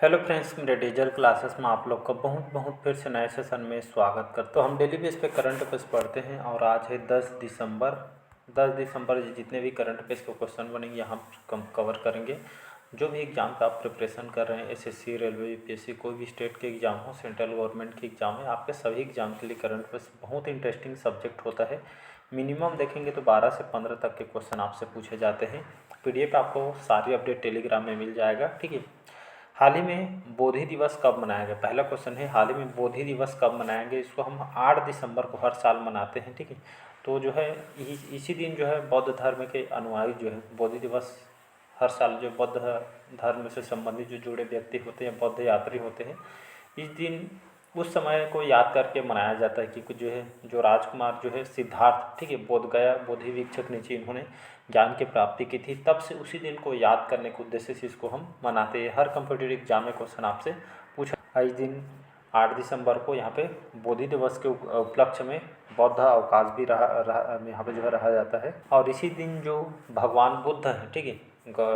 Hello friends, मेरे digital classes में आप लोग का बहुत फिर से नए सेशन में स्वागत करते। तो हम डेली बेस पे करंट अफेयर्स पढ़ते हैं और आज है 10 दिसंबर जितने भी करंट अफेयर्स के क्वेश्चन बनेंगे यहाँ हम कवर करेंगे। जो भी एग्ज़ाम का आप प्रिपरेशन कर रहे हैं, एसएससी, रेलवे, यूपीएससी, कोई भी स्टेट के एग्ज़ाम हो, सेंट्रल गवर्नमेंट की एग्ज़ाम है, आपके सभी एग्ज़ाम के लिए करंट अफेयर्स बहुत इंटरेस्टिंग सब्जेक्ट होता है। मिनिमम देखेंगे तो 12 से 15 तक के क्वेश्चन आपसे पूछे जाते हैं। पीडीएफ आपको सारी अपडेट टेलीग्राम में मिल जाएगा, ठीक है। हाल ही में बोधि दिवस कब मनाया गया? पहला क्वेश्चन है, हाल ही में बोधि दिवस कब मनाया गया? इसको हम 8 दिसंबर को हर साल मनाते हैं, ठीक है। तो जो है इसी दिन जो है बौद्ध धर्म के अनुयायी जो है बोधि दिवस हर साल जो बौद्ध धर्म से संबंधित जो जुड़े व्यक्ति होते हैं, बौद्ध यात्री होते हैं, इस दिन उस समय को याद करके मनाया जाता है कि कुछ जो है जो राजकुमार जो है सिद्धार्थ, ठीक है, बोध गया बोधि वृक्ष के नीचे इन्होंने ज्ञान की प्राप्ति की थी, तब से उसी दिन को याद करने के उद्देश्य से इसको हम मनाते हैं। हर कम्पिटिटिव एग्जाम में क्वेश्चन आपसे पूछा। इस दिन 8 दिसंबर को यहाँ पे बोधि दिवस के उपलक्ष्य में बौद्ध अवकाश भी यहाँ पे जो है रहा जाता है। और इसी दिन जो भगवान बुद्ध हैं, ठीक है,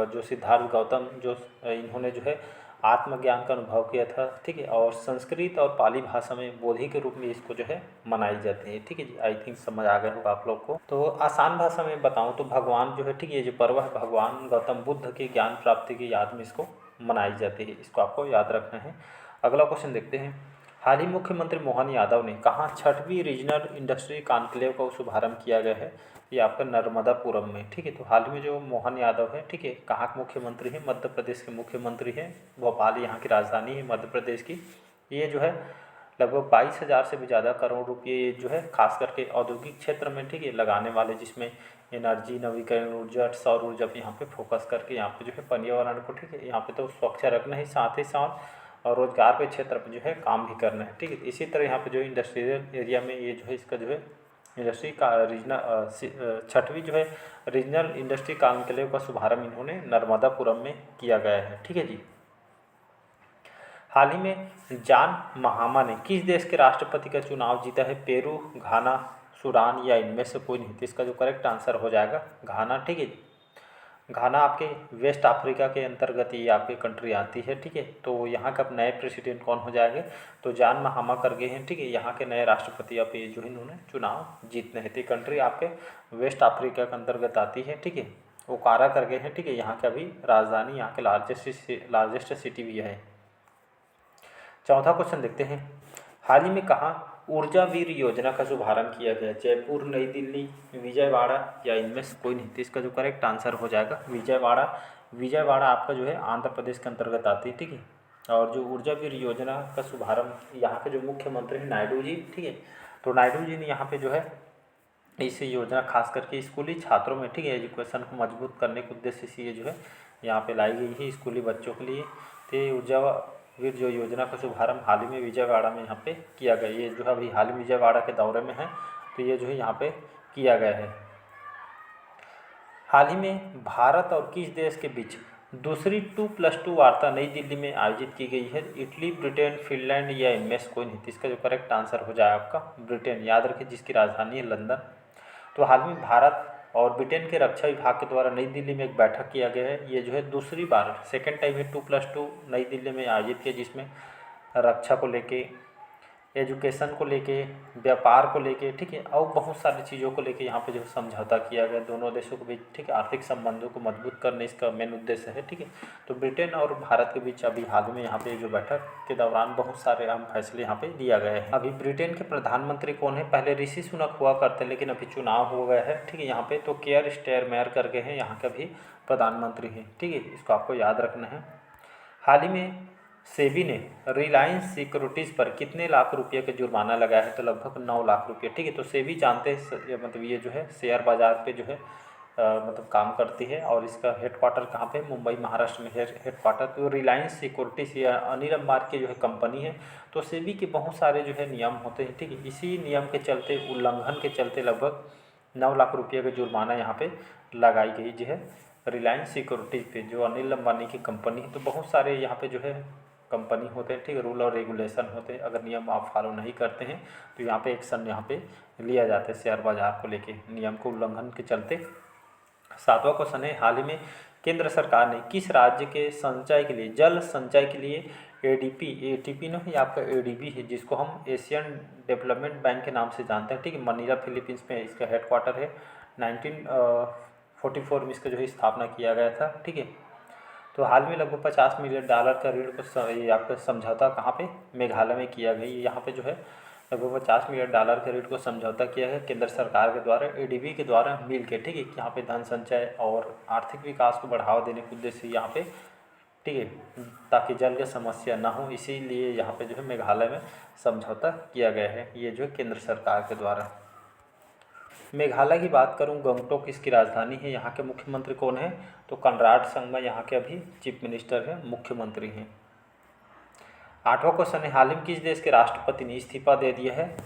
जो सिद्धार्थ गौतम जो इन्होंने जो है आत्मज्ञान का अनुभव किया था, ठीक है, और संस्कृत और पाली भाषा में बोधि के रूप में इसको जो है मनाई जाती है, ठीक है जी। आई थिंक समझ आ गया होगा आप लोग को। तो आसान भाषा में बताऊं तो भगवान जो है, ठीक है, ये जो पर्व है भगवान गौतम बुद्ध की ज्ञान प्राप्ति की याद में इसको मनाई जाती है, इसको आपको याद रखना है। अगला क्वेश्चन देखते हैं। हाल ही मुख्यमंत्री मोहन यादव ने कहाँ 6वीं रीजनल इंडस्ट्री कॉन्क्लेव का शुभारंभ किया गया है? ये आपका नर्मदापुरम में, ठीक है। तो हाल में जो मोहन यादव है, ठीक है, कहाँ के मुख्यमंत्री हैं? मध्य प्रदेश के मुख्यमंत्री हैं। भोपाल यहाँ की राजधानी है मध्य प्रदेश की। ये जो है लगभग 22,000 से भी ज़्यादा करोड़ रुपये जो है खास करके औद्योगिक क्षेत्र में, ठीक है, लगाने वाले, जिसमें एनर्जी, नवीकरण ऊर्जा, सौर ऊर्जा पे यहाँ पे फोकस करके यहाँ पे जो है पर्यावरण को, ठीक है, यहाँ पे तो स्वच्छ रखना ही साथ और रोजगार के क्षेत्र पर जो है काम भी करना है, ठीक है। इसी तरह यहाँ पे जो इंडस्ट्रियल एरिया में ये जो है इसका जो है इंडस्ट्री का रीजनल 6वीं जो है रीजनल इंडस्ट्री कॉन्क्लेव का शुभारंभ इन्होंने नर्मदापुरम में किया गया है, ठीक है जी। हाल ही में जॉन महामा ने किस देश के राष्ट्रपति का चुनाव जीता है? पेरू, घाना, सूडान या इनमें से कोई नहीं? तो इसका जो करेक्ट आंसर हो जाएगा घाना, ठीक है। घाना आपके वेस्ट अफ्रीका के अंतर्गत ये आपकी कंट्री आती है, ठीक है। तो यहाँ का नए प्रेसिडेंट कौन हो जाएंगे? तो जॉन महामा करके हैं, ठीक है, यहाँ के नए राष्ट्रपति अब ये जो है इन्होंने चुनाव जीतने हैं। तो कंट्री आपके वेस्ट अफ्रीका के अंतर्गत आती है, ठीक है। ओकारा करके हैं, ठीक है, यहाँ का भी राजधानी, यहाँ के लार्जेस्ट सिटी भी है। चौथा क्वेश्चन देखते हैं। हाल ही में कहाँ ऊर्जा वीर योजना का शुभारंभ किया गया? जयपुर, नई दिल्ली, विजयवाड़ा या इनमें से कोई नहीं? तो इसका जो करेक्ट आंसर हो जाएगा विजयवाड़ा। विजयवाड़ा आपका जो है आंध्र प्रदेश के अंतर्गत आती है, ठीक है। और जो ऊर्जा वीर योजना का शुभारंभ यहाँ के जो मुख्यमंत्री हैं नायडू जी, ठीक है। तो नायडू जी ने यहाँ पे जो है इस योजना खास करके स्कूली छात्रों में, ठीक है, एजुकेशन को मजबूत करने के उद्देश्य से ये जो है यहाँ पे लाई गई है स्कूली बच्चों के लिए। तो ऊर्जा वीर जो योजना का शुभारंभ हाल ही में विजयवाड़ा में यहाँ पे किया गया। ये जो है अभी हाल ही विजयवाड़ा के दौरे में है, तो ये जो है यहाँ पे किया गया है। हाल ही में भारत और किस देश के बीच दूसरी 2+2 वार्ता नई दिल्ली में आयोजित की गई है? इटली, ब्रिटेन, फिनलैंड या इनमें से कोई नहीं? तो इसका जो करेक्ट आंसर हो जाए आपका ब्रिटेन। याद रखिए जिसकी राजधानी है लंदन। तो हाल में भारत और ब्रिटेन के रक्षा विभाग के द्वारा नई दिल्ली में एक बैठक किया गया है। ये जो है दूसरी बार, सेकेंड टाइम है 2+2 नई दिल्ली में आयोजित किया, जिसमें रक्षा को लेके, एजुकेशन को लेके, व्यापार को लेके, ठीक है, और बहुत सारी चीज़ों को लेके यहाँ पे जो समझौता किया गया दोनों देशों के बीच, ठीक है। आर्थिक संबंधों को मजबूत करने इसका मेन उद्देश्य है, ठीक है। तो ब्रिटेन और भारत के बीच अभी हाल में यहाँ पे जो बैठक के दौरान बहुत सारे अहम फैसले यहाँ पे लिया गए हैं। अभी ब्रिटेन के प्रधानमंत्री कौन है? पहले ऋषि सुनक हुआ करते, लेकिन अभी चुनाव हो गया है, ठीक है, यहाँ पे। तो केयर स्टेरमेयर करके हैं यहाँ के भी प्रधानमंत्री हैं, ठीक है, इसको आपको याद रखना है। हाल ही में सेबी ने रिलायंस सिक्योरिटीज़ पर कितने लाख रुपये का जुर्माना लगाया है? तो लगभग 9 लाख रुपये, ठीक है। तो सेबी जानते हैं मतलब ये जो है शेयर बाज़ार पे जो है मतलब काम करती है, और इसका हेडक्वार्टर कहाँ पे? मुंबई महाराष्ट्र में है हेडक्वार्टर। तो रिलायंस सिक्योरिटीज़ या अनिल अंबानी की जो है कंपनी है। तो सेबी के बहुत सारे जो है नियम होते हैं, ठीक है। इसी नियम के चलते, उल्लंघन के चलते लगभग 9 लाख रुपये का जुर्माना यहाँ पे लगाई गई जो है रिलायंस सिक्योरिटीज़ पे, जो अनिल अंबानी की कंपनी है। तो बहुत सारे यहाँ पे जो है कंपनी होते हैं, ठीक है, रूल और रेगुलेशन होते हैं। अगर नियम आप फॉलो नहीं करते हैं तो यहाँ पे एक्शन यहाँ पे लिया जाता है शेयर बाजार को लेके नियम को उल्लंघन के चलते। 7वां क्वेश्चन है। हाल ही में केंद्र सरकार ने किस राज्य के संचय के लिए, जल संचय के लिए एडीपी, एटीपी नहीं, ये आपका एडीबी है, जिसको हम एशियन डेवलपमेंट बैंक के नाम से जानते हैं, ठीक है। मनीला फिलीपींस में इसका हेडक्वार्टर है। 1944 में इसका जो है स्थापना किया गया था, ठीक है। तो हाल में लगभग $50 मिलियन का ऋण को ये आपका समझौता कहाँ पे, मेघालय में किया गया। यहाँ पे जो है लगभग $50 मिलियन के ऋण को समझौता किया है केंद्र सरकार के द्वारा एडीबी के द्वारा मिल के, ठीक है। यहाँ पे धन संचय और आर्थिक विकास को बढ़ावा देने के उद्देश्य से यहाँ पे, ठीक है, ताकि जल की समस्या ना हो, इसीलिए यहाँ पे जो है मेघालय में समझौता किया गया है, ये जो है केंद्र सरकार के द्वारा। मेघालय की बात करूं, गंगटोक इसकी राजधानी है। यहाँ के मुख्यमंत्री कौन है, तो कनराड संगमा यहाँ के अभी चीफ मिनिस्टर हैं, मुख्यमंत्री हैं। 8वां क्वेश्चन है, हाल ही में किस देश के राष्ट्रपति ने इस्तीफा दे दिया है,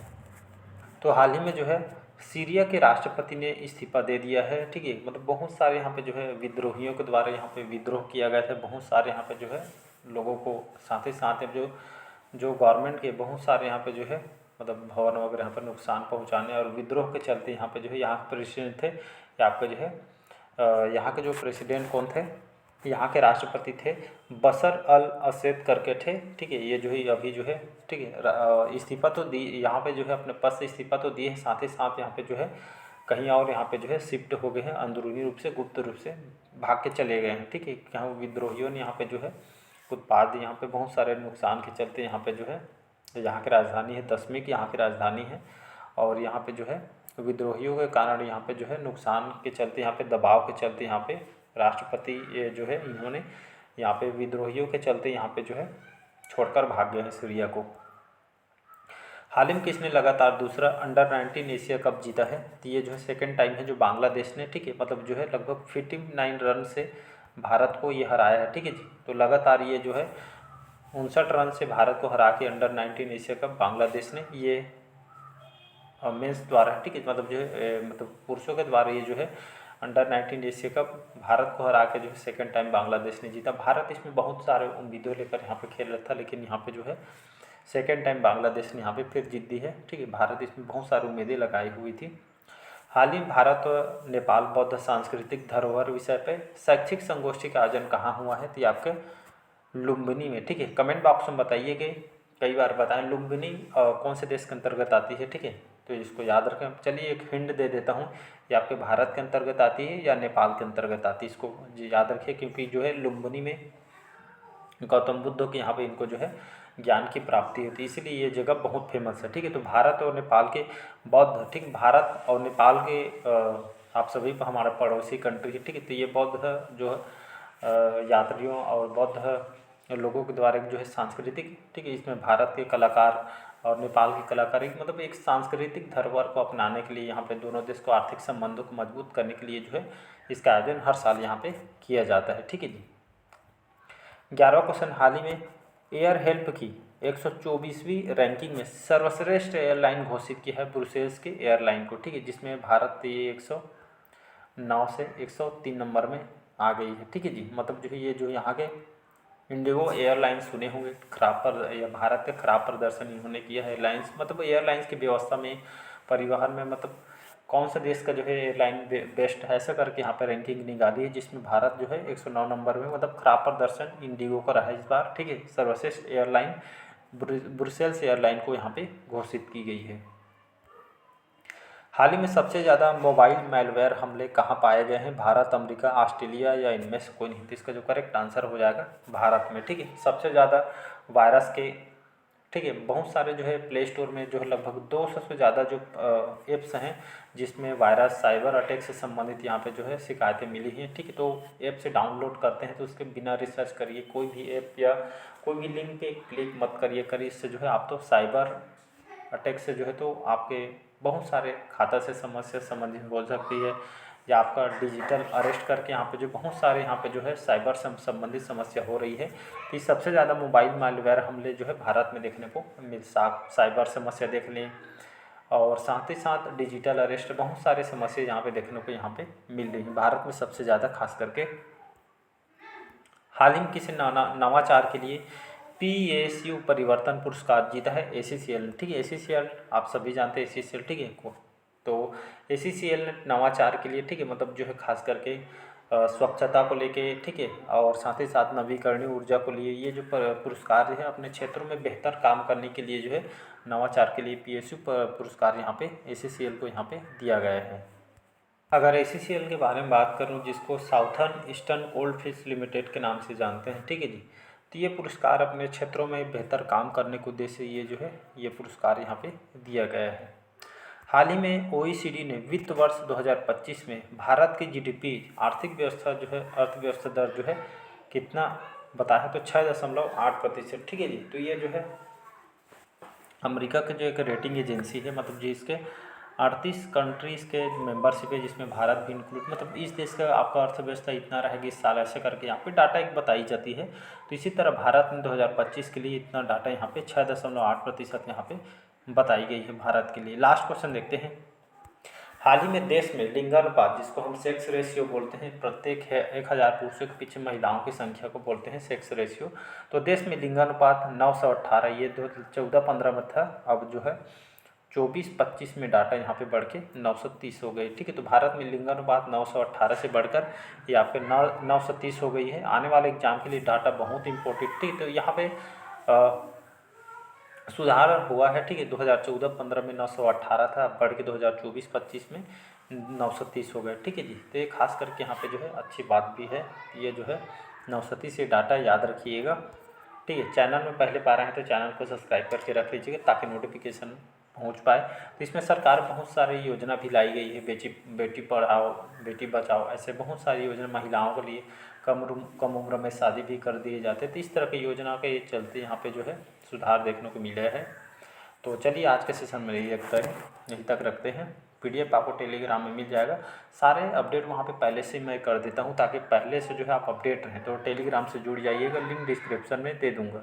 तो हाल ही में जो है सीरिया के राष्ट्रपति ने इस्तीफा दे दिया है, ठीक है। मतलब बहुत सारे यहाँ पे जो है विद्रोहियों के द्वारा यहाँ पे विद्रोह किया गया था, बहुत सारे यहाँ पे जो है लोगों को, साथ ही साथ जो गवर्नमेंट के बहुत सारे यहाँ पे जो है मतलब भवन वगैरह यहाँ पर नुकसान पहुँचाने और विद्रोह के चलते यहाँ पे जो है यहाँ के प्रेसिडेंट थे, या आपके जो है यहाँ के जो प्रेसिडेंट कौन थे, यहाँ के राष्ट्रपति थे बशर अल असद करके थे, ठीक है। ये जो है अभी जो है, ठीक है, इस्तीफा तो दी, यहाँ पे जो है अपने पद से इस्तीफा तो दिए हैं, साथ ही साथ यहाँ पे जो है कहीं और यहाँ पे जो है शिफ्ट हो गए हैं, अंदरूनी रूप से, गुप्त रूप से भाग के चले गए हैं, ठीक है। यहाँ विद्रोहियों ने यहाँ पे जो है उत्पाद यहाँ पे बहुत सारे नुकसान के चलते यहाँ पे जो है, यहाँ की राजधानी है दसमिक, यहाँ की राजधानी है, और यहाँ पे जो है विद्रोहियों के कारण यहाँ पे जो है नुकसान के चलते, यहाँ पे दबाव के चलते यहाँ पे राष्ट्रपति ये जो है इन्होंने यहाँ पे विद्रोहियों के चलते यहाँ पे जो है छोड़कर भाग गए हैं सीरिया को। हाल ही में किसने लगातार दूसरा अंडर-19 एशिया कप जीता है, तो ये जो है सेकंड टाइम है जो बांग्लादेश ने, ठीक है। मतलब जो है लगभग 59 रन से भारत को ये हराया है, ठीक है जी। तो लगातार ये जो है 59 रन से भारत को हरा के अंडर-19 एशिया कप बांग्लादेश ने ये मेंस द्वारा, ठीक है, मतलब जो है मतलब पुरुषों के द्वारा ये जो है अंडर-19 एशिया कप भारत को हरा के जो है सेकंड टाइम बांग्लादेश ने जीता। भारत इसमें बहुत सारे उम्मीदों लेकर यहाँ पे खेल रहा था, लेकिन यहाँ पे जो है सेकंड टाइम बांग्लादेश ने यहाँ पे फिर जीत दी है, ठीक है। भारत इसमें बहुत सारी उम्मीदें लगाई हुई थी। हाल ही में भारत और नेपाल बौद्ध सांस्कृतिक धरोहर विषय पर शैक्षिक संगोष्ठी का आयोजन कहाँ हुआ है, तो आपके लुम्बिनी में, ठीक है। कमेंट बॉक्स में बताइए कि कई बार बताएं लुम्बिनी कौन से देश के अंतर्गत आती है, ठीक है। तो इसको याद रखें। चलिए एक हिंट दे देता हूँ, ये आपके भारत के अंतर्गत आती है या नेपाल के अंतर्गत आती है, इसको याद रखिए, क्योंकि जो है लुम्बिनी में गौतम बुद्ध के यहाँ पे इनको जो है ज्ञान की प्राप्ति होती है, इसीलिए ये जगह बहुत फेमस है, ठीक है। तो भारत और नेपाल के बौद्ध, ठीक, भारत और नेपाल के आप सभी हमारा पड़ोसी कंट्री है, ठीक है। तो ये बौद्ध जो यात्रियों और बौद्ध लोगों के द्वारा जो है सांस्कृतिक, ठीक है, इसमें भारत के कलाकार और नेपाल के कलाकार एक मतलब एक सांस्कृतिक धरोहर को अपनाने के लिए यहाँ पे दोनों देश को आर्थिक संबंधों को मजबूत करने के लिए जो है इसका आयोजन हर साल यहाँ पे किया जाता है, ठीक है जी। 11वां क्वेश्चन, हाल ही में एयर हेल्प की 124वीं रैंकिंग में सर्वश्रेष्ठ एयरलाइन घोषित की है ब्रुसेल्स के एयरलाइन को, ठीक है, जिसमें भारत ये 109 से 103 नंबर में आ गई है, ठीक है जी। मतलब जो है ये जो यहाँ के इंडिगो एयरलाइंस सुने होंगे, खराब या भारत का खराब प्रदर्शन इन्होंने किया है एयरलाइंस, मतलब एयरलाइंस की व्यवस्था में, परिवहन में, मतलब कौन सा देश का जो है एयरलाइन बेस्ट है, ऐसा करके यहाँ पर रैंकिंग निकाली है, जिसमें भारत जो है 109 नंबर में, मतलब खराब प्रदर्शन इंडिगो का रहा है इस बार, ठीक है। सर्वश्रेष्ठ एयरलाइन ब्रुसेल्स एयरलाइन को यहाँ पे घोषित की गई है। हाल ही में सबसे ज़्यादा मोबाइल मैलवेयर हमले कहाँ पाए गए हैं, भारत, अमेरिका, ऑस्ट्रेलिया या इनमें से कोई नहीं, तो इसका जो करेक्ट आंसर हो जाएगा भारत में, ठीक है। सबसे ज़्यादा वायरस के, ठीक है, बहुत सारे जो है प्ले स्टोर में जो है लगभग 200 से ज़्यादा जो ऐप्स हैं जिसमें वायरस, साइबर अटैक से संबंधित यहाँ पे जो है शिकायतें मिली हैं, ठीक है। तो ऐप से डाउनलोड करते हैं तो उसके बिना रिसर्च करिए, कोई भी ऐप या कोई भी लिंक पे क्लिक मत करिए, इससे जो है आप तो साइबर अटैक से जो है तो आपके बहुत सारे खाता से समस्या संबंधित हो सकती है, या आपका डिजिटल अरेस्ट करके यहाँ पे जो बहुत सारे यहाँ पे जो है साइबर संबंधित समस्या हो रही है। तो सबसे ज़्यादा मोबाइल मैलवेयर हमले जो है भारत में देखने को साइबर समस्या देख लें, और साथ ही साथ डिजिटल अरेस्ट, बहुत सारे समस्या यहाँ पे देखने को यहाँ पे मिल रही है भारत में सबसे ज़्यादा, खास करके। हाल ही में किसी नवाचार के लिए PSU परिवर्तन पुरस्कार जीता है ACCL, ठीक है। ACCL आप सभी जानते हैं ACCL, ठीक है। तो ACCL ने नवाचार के लिए, ठीक है, मतलब जो है खास करके स्वच्छता को लेके, ठीक है, और साथ ही साथ नवीकरणीय ऊर्जा को लिए ये जो पुरस्कार जो है अपने क्षेत्रों में बेहतर काम करने के लिए जो है नवाचार के लिए PSU पुरस्कार यहाँ पे ACCL को यहाँ पे दिया गया है। अगर ACCL के बारे में बात करूँ, जिसको southern eastern cold fields limited के नाम से जानते हैं, ठीक है जी, तो ये पुरस्कार अपने क्षेत्रों में बेहतर काम करने के उद्देश्य से ये जो है ये पुरस्कार यहाँ पे दिया गया है। हाल ही में OECD ने वित्त वर्ष 2025 में भारत की GDP आर्थिक व्यवस्था जो है अर्थव्यवस्था दर जो है कितना बताया, तो 6.8%, ठीक है जी। तो ये जो है अमेरिका की जो एक रेटिंग एजेंसी है, मतलब जिसके 38 कंट्रीज़ के मेंबरशिप है, जिसमें भारत भी इंक्लूड, मतलब इस देश का आपका अर्थव्यवस्था इतना रहेगी इस साल, ऐसे करके यहाँ पे डाटा एक बताई जाती है। तो इसी तरह भारत में 2025 के लिए इतना डाटा यहाँ पे 6.8% यहाँ पे बताई गई है भारत के लिए। लास्ट क्वेश्चन देखते हैं। हाल ही में देश में लिंगानुपात, जिसको हम सेक्स रेशियो बोलते हैं, प्रत्येक है 1000 पुरुषों के पीछे महिलाओं की संख्या को बोलते हैं सेक्स रेशियो। तो देश में लिंगानुपात 918, ये 2014-15 में था, अब जो है 24-25 में डाटा यहाँ पे बढ़ के 930 हो गई, ठीक है। तो भारत में लिंगानुपात 918 से बढ़कर ये आपके 930 हो गई है। आने वाले एग्जाम के लिए डाटा बहुत इंपॉर्टेंट, ठीक है। तो यहाँ पे सुधार हुआ है, ठीक है। 2014-15 में 918 था, बढ़ के 2024-25 में 930 हो गए, ठीक है जी। तो ये खास करके यहाँ पे जो है अच्छी बात भी है, ये जो है 930 से डाटा याद रखिएगा, ठीक है। चैनल में पहले पा रहे हैं तो चैनल को सब्सक्राइब करके रख लीजिएगा ताकि नोटिफिकेशन पहुंच पाए। तो इसमें सरकार बहुत सारी योजना भी लाई गई है, बेटी पढ़ाओ बेटी बचाओ, ऐसे बहुत सारी योजना महिलाओं के लिए कम उम्र में शादी भी कर दिए जाते हैं। तो इस तरह की योजना के चलते यहाँ पे जो है सुधार देखने को मिला है। तो चलिए आज के सेशन में यहीं तक रखते हैं। PDF आपको टेलीग्राम में मिल जाएगा, सारे अपडेट वहाँ पे पहले से मैं कर देता हूँ ताकि पहले से जो है आप अपडेट रहें। तो टेलीग्राम से जुड़ जाइएगा, लिंक डिस्क्रिप्शन में दे दूँगा।